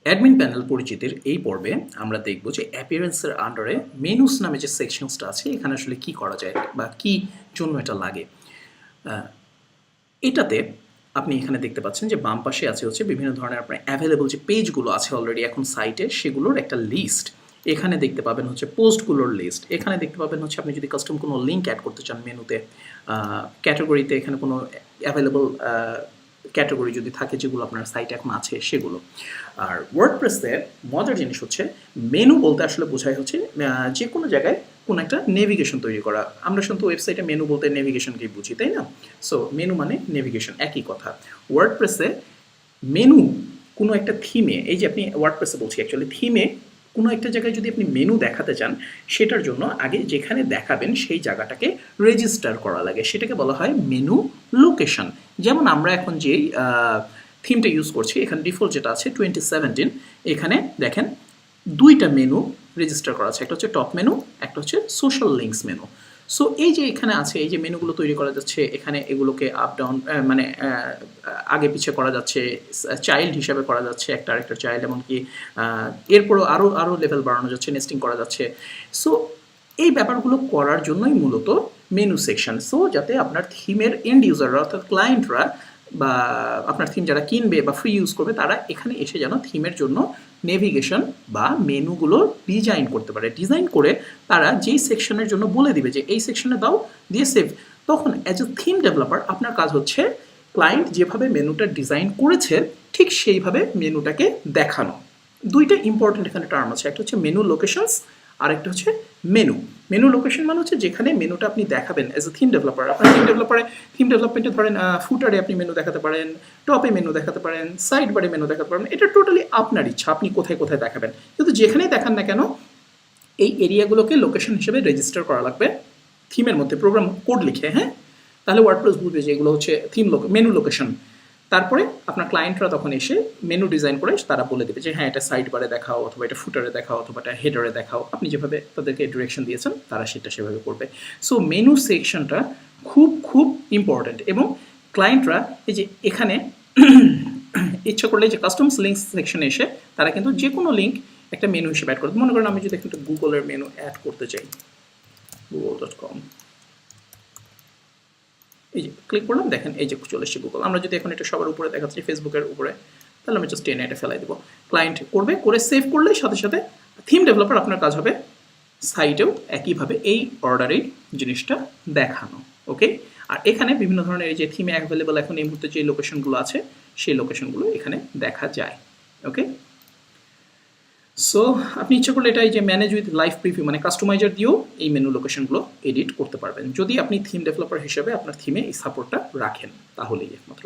Admin panel পরিচিতির এই পর্বে আমরা দেখব যে অ্যাপিয়ারেন্সের আন্ডারে মেনুস নামে যে সেকশনসটা আছে এখানে আসলে কি করা যায় বা কি জন্য এটা লাগে। এটাতে আপনি এখানে দেখতে পাচ্ছেন যে বাম পাশে আছে হচ্ছে বিভিন্ন ধরনের আপনার অ্যাভেলেবল যে পেজগুলো আছে অলরেডি এখন সাইটে সেগুলোর একটা লিস্ট। এখানে দেখতে পাবেন হচ্ছে পোস্টগুলোর লিস্ট। এখানে দেখতে পাবেন হচ্ছে আপনি যদি কাস্টম কোনো লিঙ্ক অ্যাড করতে চান মেনুতে, ক্যাটাগরিতে এখানে কোনো অ্যাভেলেবল ক্যাটাগরি যদি থাকে যেগুলো আপনার সাইটে এখন আছে সেগুলো। আর ওয়ার্ডপ্রেসে মজার জিনিস হচ্ছে মেনু বলতে আসলে বোঝায় হচ্ছে যে কোনো জায়গায় কোনো একটা নেভিগেশন তৈরি করা। আমরা শুধু ওয়েবসাইটে মেনু বলতে নেভিগেশনকেই বুঝি, তাই না? সো মেনু মানে নেভিগেশন, একই কথা। ওয়ার্ডপ্রেসে মেনু কোনো একটা থিমে, এই যে আপনি ওয়ার্ডপ্রেসে বলছি অ্যাকচুয়ালি থিমে কোনো একটা জায়গায় যদি আপনি মেনু দেখাতে চান সেটার জন্য আগে যেখানে দেখাবেন সেই জায়গাটাকে রেজিস্টার করা লাগে, সেটাকে বলা হয় মেনু লোকেশন। যেমন আমরা এখন যেই থিমটা ইউজ করছি এখানে ডিফল্ট যেটা আছে 2017, এখানে দেখেন দুইটা মেনু রেজিস্টার করা আছে, একটা হচ্ছে টপ মেনু, একটা হচ্ছে সোশ্যাল লিঙ্কস মেনু। সো এই যে এখানে আছে এই যে মেনুগুলো তৈরি করা যাচ্ছে এখানে এগুলোকে আপ ডাউন মানে আগে পিছিয়ে করা যাচ্ছে, চাইল্ড হিসাবে করা যাচ্ছে একটা আরেকটা চাইল্ড, এমনকি এরপরও আরও লেভেল বাড়ানো যাচ্ছে, নেস্টিং করা যাচ্ছে। সো এই ব্যাপারগুলো করার জন্যই মূলত মেনু সেকশন। সো যাতে আপনার থিমের এন্ড ইউজাররা অর্থাৎ ক্লায়েন্টরা বা আপনার থিম যারা কিনবে বা ফ্রি ইউজ করবে তারা এখানে এসে যেন থিমের জন্য নেভিগেশন বা মেনুগুলো ডিজাইন করতে পারে। ডিজাইন করে তারা যেই সেকশনের জন্য বলে দিবে যে এই সেকশনে দাও, দিয়ে সেভ। তখন অ্যাজ এ থিম ডেভেলপার আপনার কাজ হচ্ছে ক্লায়েন্ট যেভাবে মেনুটা ডিজাইন করেছে ঠিক সেইভাবে মেনুটাকে দেখানো। দুইটা ইম্পর্টেন্ট এখানে টার্ম আছে, একটা হচ্ছে মেনু লোকেশনস আর একটা হচ্ছে মেনু। মেনু লোকেশন মানে হচ্ছে যেখানে মেনুটা আপনি দেখাবেন অ্যাজ এ থিম ডেভেলপার। আপনার থিম ডেভেলপমেন্টে ধরেন ফুটারে আপনি মেনু দেখাতে পারেন, টপে মেনু দেখাতে পারেন, সাইড বারে মেনু দেখাতে পারেন, এটা টোটালি আপনার ইচ্ছা আপনি কোথায় কোথায় দেখাবেন। কিন্তু যেখানেই দেখান না কেন এই এরিয়াগুলোকে লোকেশন হিসেবে রেজিস্টার করা লাগবে থিমের মধ্যে প্রোগ্রাম কোড লিখে। হ্যাঁ, তাহলে ওয়ার্ডপ্রেস বুঝবে যে এগুলো হচ্ছে মেনু লোকেশন। তারপরে আপনার ক্লায়েন্টরা তখন এসে মেনু ডিজাইন করে তারা বলে দেবে যে হ্যাঁ এটা সাইড বারে দেখাও, অথবা এটা ফুটারে দেখাও, অথবা এটা হেডারে দেখাও। আপনি যেভাবে তাদেরকে ডিরেকশন দিয়েছেন তারা সেটা সেভাবে করবে। সো মেনু সেকশনটা খুব খুব ইম্পর্ট্যান্ট। এবং ক্লায়েন্টরা এই যে এখানে ইচ্ছা করলে যে কাস্টমস লিঙ্কস সেকশনে এসে তারা কিন্তু যে কোনো লিঙ্ক একটা মেনু হিসেবে অ্যাড করবে। মনে করেন আমি যদি একটা গুগলের মেনু অ্যাড করতে চাই, google.com, এই যে ক্লিক করলাম, দেখেন এই যে চলে এসছে গুগল। আমরা যদি এখন এটা সবার উপরে দেখাচ্ছি ফেসবুকের উপরে, তাহলে আমি জাস্ট টেনে এটা ফেলাই দেবো। ক্লায়েন্ট করবে, করে সেভ করলে সাথে সাথে থিম ডেভেলপার আপনার কাজ হবে সাইটেও একইভাবে এই অর্ডারেই জিনিসটা দেখানো। ওকে, আর এখানে বিভিন্ন ধরনের এই যে থিমে অ্যাভেলেবল এখন এই মুহূর্তে যে লোকেশনগুলো আছে সেই লোকেশনগুলো এখানে দেখা যায়। ওকে, সো আপনি ইচ্ছা করলে এটা এই যে ম্যানেজ উইথ লাইভ প্রিভিউ মানে কাস্টমাইজার দিয়েও এই মেনু লোকেশনগুলো এডিট করতে পারবেন যদি আপনি থিম ডেভেলপার হিসেবে আপনার থিমে এই সাপোর্টটা রাখেন, তাহলেই একমাত্র।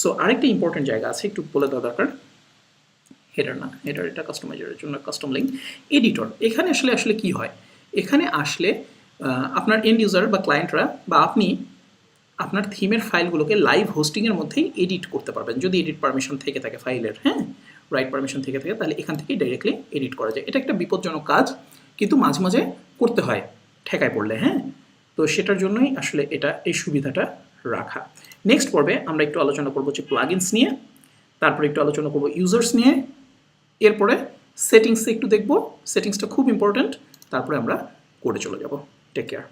সো আরেকটা ইম্পর্টেন্ট জায়গা আছে একটু বলে দেওয়া দরকার, হেডার না, হেডার এটা কাস্টমাইজারের জন্য, কাস্টম লিঙ্ক এডিটর। এখানে আসলে আসলে কি হয়, এখানে আসলে আপনার এন্ড ইউজার বা ক্লায়েন্টরা বা আপনি আপনার থিমের ফাইলগুলোকে লাইভ হোস্টিংয়ের মধ্যেই এডিট করতে পারবেন যদি এডিট পারমিশন থেকে থাকে ফাইলের। হ্যাঁ, রাইট পারমিশন থেকে থাকে তাহলে এখান থেকেই ডাইরেক্টলি এডিট করা যায়। এটা একটা বিপজ্জনক কাজ কিন্তু মাঝে মাঝে করতে হয় ঠেকায় পড়লে। হ্যাঁ, তো সেটার জন্যই আসলে এটা এই সুবিধাটা রাখা। নেক্সট পর্বে আমরা একটু আলোচনা করবো হচ্ছে প্লাগইনস নিয়ে, তারপরে একটু আলোচনা করবো ইউজার্স নিয়ে, এরপরে সেটিংসে একটু দেখবো, সেটিংসটা খুব ইম্পর্ট্যান্ট, তারপরে আমরা কোডে চলে যাব। Take care.